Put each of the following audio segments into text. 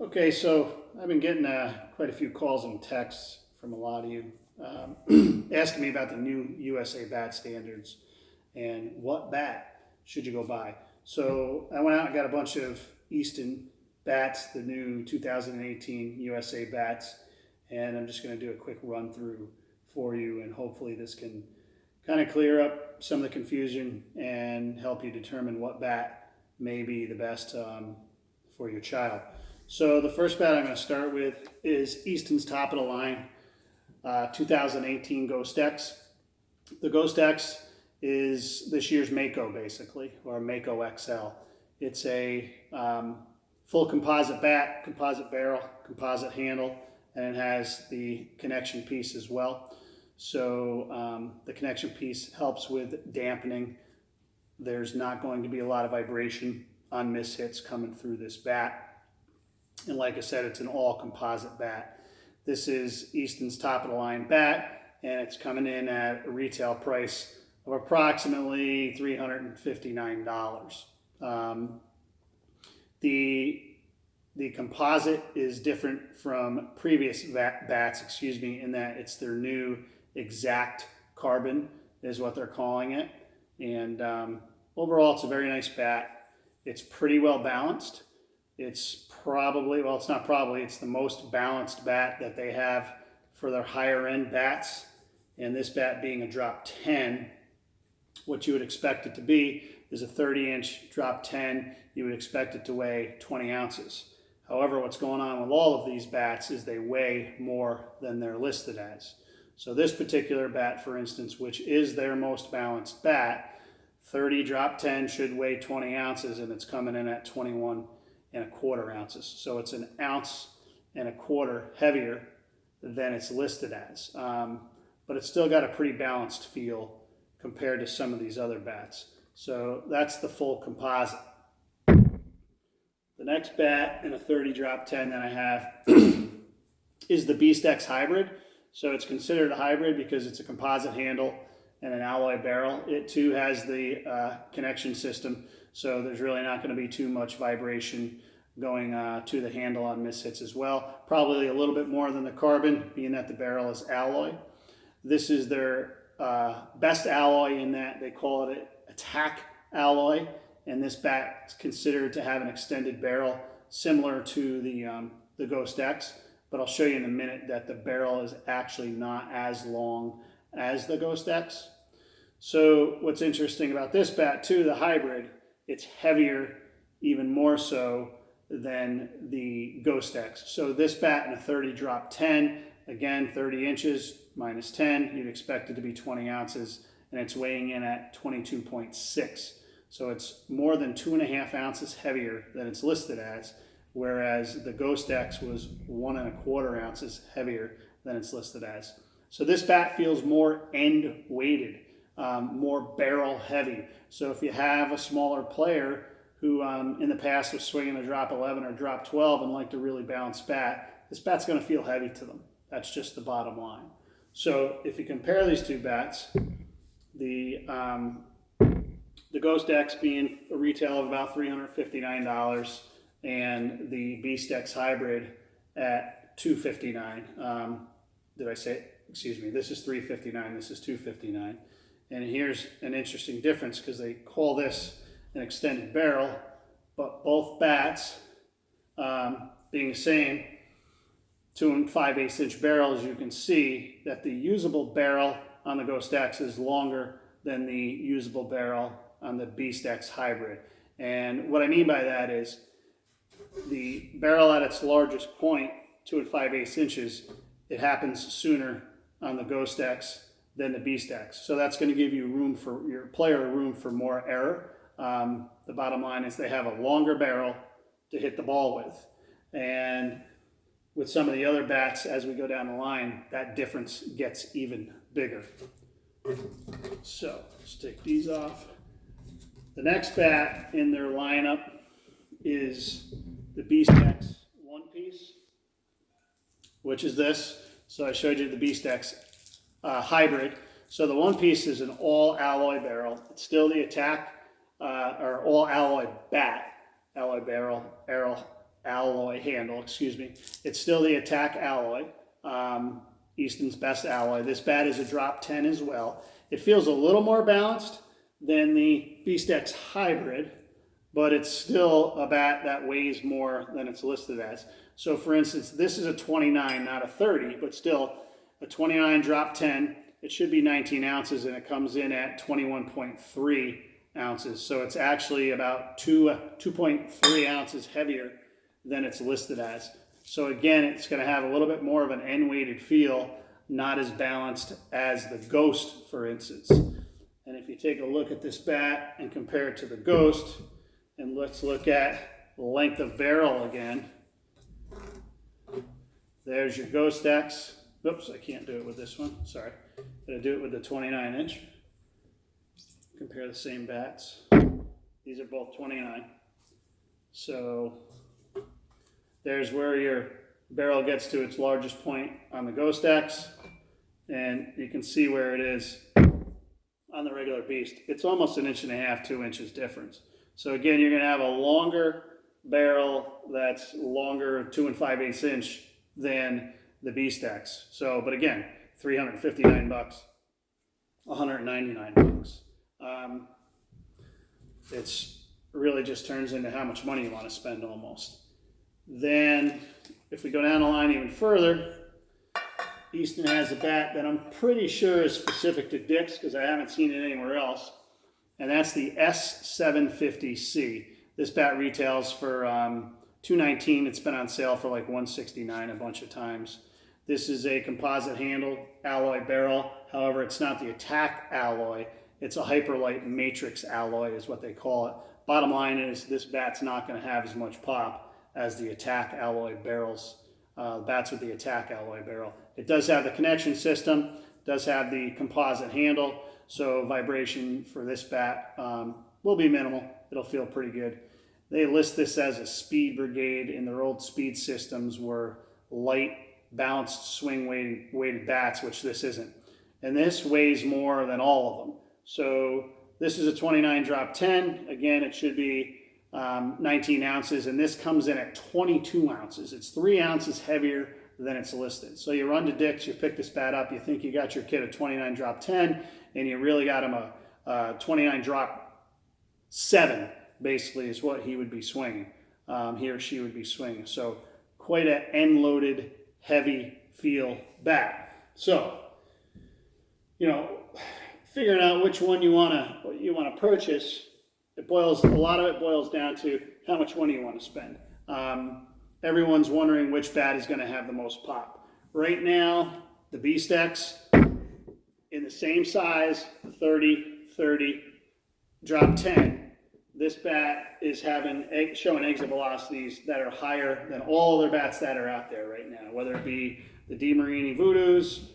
Okay, so I've been getting quite a few calls and texts from a lot of you asking me about the new USA bat standards and what bat should you go buy. So I went out and got a bunch of Easton bats, the new 2018 USA bats, and I'm just going to do a quick run through for you, and hopefully this can kind of clear up some of the confusion and help you determine what bat may be the best for your child. So the first bat I'm going to start with is Easton's top of the line 2018 Ghost X. The Ghost X is this year's Mako basically, or Mako XL. It's a full composite bat, composite barrel, composite handle, and it has the connection piece as well. So the connection piece helps with dampening. There's not going to be a lot of vibration on miss hits coming through this bat. And like I said, it's an all composite bat. This is Easton's top of the line bat, and it's coming in at a retail price of approximately $359. The composite is different from previous bats, in that it's their new exact carbon is what they're calling it. And overall, it's a very nice bat. It's pretty well balanced. It's probably, well, it's not probably, it's the most balanced bat that they have for their higher end bats. And this bat being a drop 10, what you would expect it to be is a 30-inch drop 10. You would expect it to weigh 20 ounces. However, what's going on with all of these bats is they weigh more than they're listed as. So this particular bat, for instance, which is their most balanced bat, 30 drop 10 should weigh 20 ounces, and it's coming in at 21.25 ounces. So it's an ounce and a quarter heavier than it's listed as. But it's still got a pretty balanced feel compared to some of these other bats. So that's the full composite. The next bat in a 30 drop 10 that I have is the Beast X Hybrid. So it's considered a hybrid because it's a composite handle and an alloy barrel. It too has the connection system, so there's really not going to be too much vibration going to the handle on miss hits as well. Probably a little bit more than the carbon, being that the barrel is alloy. This is their best alloy in that they call it attack alloy, and this bat is considered to have an extended barrel similar to the Ghost X, but I'll show you in a minute that the barrel is actually not as long as the Ghost X. So what's interesting about this bat too, the hybrid, it's heavier even more so than the Ghost X. So this bat in a 30 drop 10, again 30 inches minus 10, you'd expect it to be 20 ounces, and it's weighing in at 22.6. So it's more than 2.5 ounces heavier than it's listed as, whereas the Ghost X was 1.25 ounces heavier than it's listed as. So this bat feels more end weighted, more barrel heavy. So if you have a smaller player who in the past was swinging a drop 11 or drop 12 and liked a really balanced bat, this bat's going to feel heavy to them. That's just the bottom line. So if you compare these two bats, the Ghost X being a retail of about $359 and the Beast X Hybrid at $259. Did I say it? Excuse me, this is $359, this is $259. And here's an interesting difference because they call this an extended barrel, but both bats being the same 2 5/8 inch barrels, you can see that the usable barrel on the Ghost X is longer than the usable barrel on the Beast X Hybrid. And what I mean by that is the barrel at its largest point, 2 5/8 inches, it happens sooner on the Ghost X than the Beast X. So that's going to give you room for your player room for more error. The bottom line is they have a longer barrel to hit the ball with. And with some of the other bats, as we go down the line, that difference gets even bigger. So let's take these off. The next bat in their lineup is the Beast X One Piece, which is this. So I showed you the Beast X Hybrid. So the One Piece is an all alloy barrel. It's still the attack or all alloy bat, alloy barrel, alloy handle, It's still the Attack alloy, Easton's best alloy. This bat is a drop 10 as well. It feels a little more balanced than the Beast X Hybrid, but it's still a bat that weighs more than it's listed as. So for instance, this is a 29, not a 30, but still a 29 drop 10. It should be 19 ounces, and it comes in at 21.3 ounces. So it's actually about 2.3 ounces heavier than it's listed as. So again, it's going to have a little bit more of an end-weighted feel, not as balanced as the Ghost, for instance. And if you take a look at this bat and compare it to the Ghost, and let's look at length of barrel again. There's your Ghost X. Oops, I can't do it with this one. Sorry. Gotta do it with the 29-inch. Compare the same bats. These are both 29. So there's where your barrel gets to its largest point on the Ghost X, and you can see where it is on the regular Beast. It's almost 1.5 inches, 2 inches difference. So again, you're going to have a longer barrel that's longer, 2 5/8 inch than the Beast X. So, but again, $359, $199. It's really just turns into how much money you want to spend almost. Then, if we go down the line even further, Easton has a bat that I'm pretty sure is specific to Dick's because I haven't seen it anywhere else, and that's the S750C. This bat retails for $219. It's been on sale for like $169 a bunch of times. This is a composite handle alloy barrel. However, it's not the Attack alloy. It's a Hyperlight Matrix alloy is what they call it. Bottom line is this bat's not going to have as much pop as the Attack alloy barrels. Bats with the Attack alloy barrel. It does have the connection system, does have the composite handle, so vibration for this bat will be minimal. It'll feel pretty good. They list this as a speed brigade, and their old speed systems were light, balanced swing weighted bats, which this isn't. And this weighs more than all of them. So this is a 29 drop 10. Again, it should be 19 ounces, and this comes in at 22 ounces. It's 3 ounces heavier than it's listed. So you run to Dick's, you pick this bat up, you think you got your kid a 29 drop 10, and you really got him a 29 drop 7, basically, is what he would be swinging. He or she would be swinging. So quite an end-loaded, heavy feel bat. So, you know, figuring out which one you want to purchase, a lot of it boils down to how much money you want to spend. Everyone's wondering which bat is going to have the most pop. Right now, the Beast X, in the same size, 30, drop 10, this bat is showing exit velocities that are higher than all other bats that are out there right now, whether it be the DeMarini Voodoos,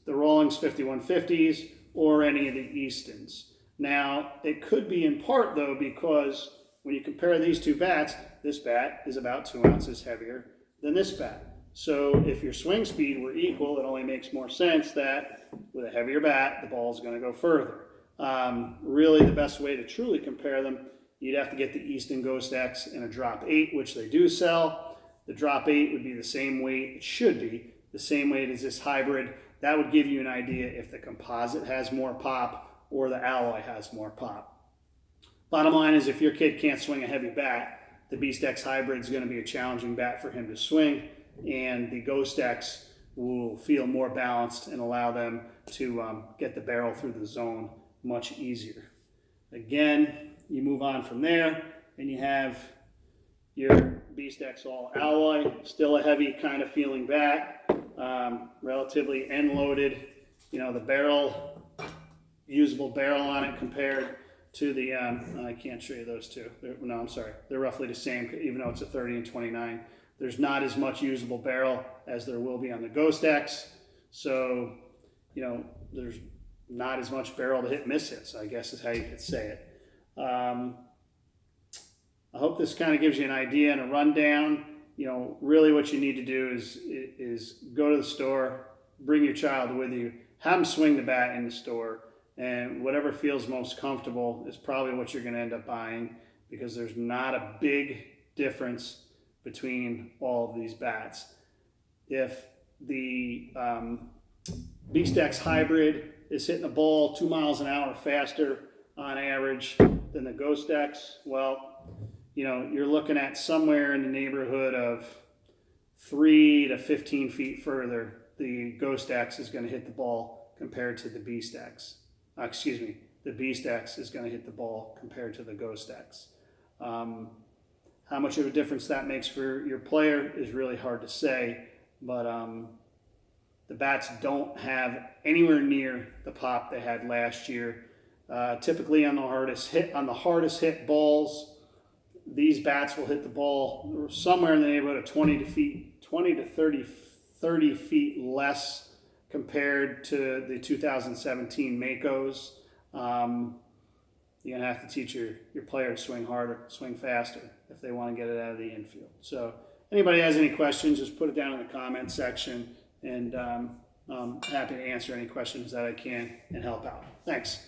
the Rawlings 5150s, or any of the Eastons. Now, it could be in part, though, because when you compare these two bats, this bat is about 2 ounces heavier than this bat. So if your swing speed were equal, it only makes more sense that with a heavier bat, the ball is going to go further. Really, the best way to truly compare them, you'd have to get the Easton Ghost X in a drop 8, which they do sell. The drop 8 would be the same weight, it should be the same weight as this hybrid. That would give you an idea if the composite has more pop or the alloy has more pop. Bottom line is, if your kid can't swing a heavy bat, the Beast X Hybrid is going to be a challenging bat for him to swing, and the Ghost X will feel more balanced and allow them to get the barrel through the zone much easier. Again, you move on from there, and you have your Beast X All Alloy, still a heavy kind of feeling bat, relatively end-loaded. You know, the barrel, usable barrel on it compared to the, I can't show you those two. No, I'm sorry. They're roughly the same, even though it's a 30 and 29. There's not as much usable barrel as there will be on the Ghost X. So, you know, there's not as much barrel to hit miss hits, I guess is how you could say it. I hope this kind of gives you an idea and a rundown. You know, really what you need to do is go to the store, bring your child with you, have them swing the bat in the store, and whatever feels most comfortable is probably what you're going to end up buying, because there's not a big difference between all of these bats. If the B-Stax hybrid is hitting the ball 2 miles an hour faster on average than the Ghost X, well, you know, you're looking at somewhere in the neighborhood of 3 to 15 feet further, the Ghost X is going to hit the ball compared to the B-Stax. The B-Stax is going to hit the ball compared to the Ghost X. How much of a difference that makes for your player is really hard to say, but the bats don't have anywhere near the pop they had last year. Typically on the hardest hit balls, these bats will hit the ball somewhere in the neighborhood of 20 to 30 feet less compared to the 2017 Makos. You're going to have to teach your player to swing harder, swing faster if they want to get it out of the infield. So anybody has any questions, just put it down in the comment section, and I'm happy to answer any questions that I can and help out. Thanks.